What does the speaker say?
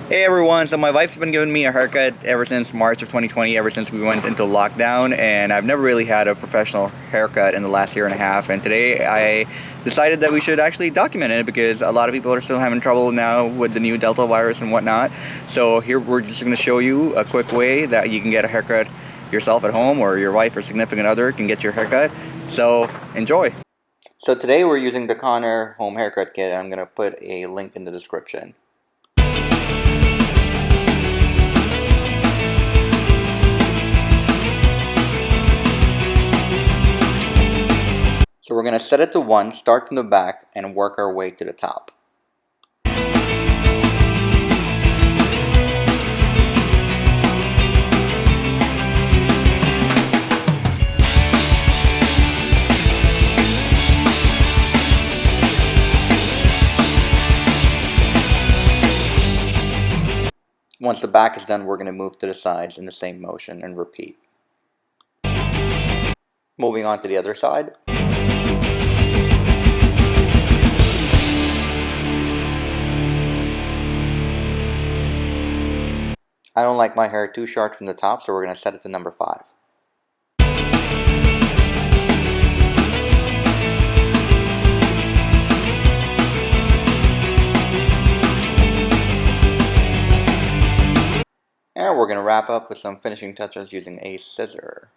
Hey everyone, so my wife's been giving me a haircut ever since March of 2020, ever since we went into lockdown, and I've never really had a professional haircut in the last year and a half, and today I decided that we should actually document it because a lot of people are still having trouble now with the new Delta virus and whatnot. So here we're just going to show you a quick way that you can get a haircut yourself at home, or your wife or significant other can get your haircut. So enjoy! So today we're using the Connor home haircut kit, and I'm going to put a link in the description. So we're going to set it to 1, start from the back, and work our way to the top. Once the back is done, we're going to move to the sides in the same motion and repeat. Moving on to the other side. I don't like my hair too short from the top, so we're going to set it to number 5. And we're going to wrap up with some finishing touches using a scissor.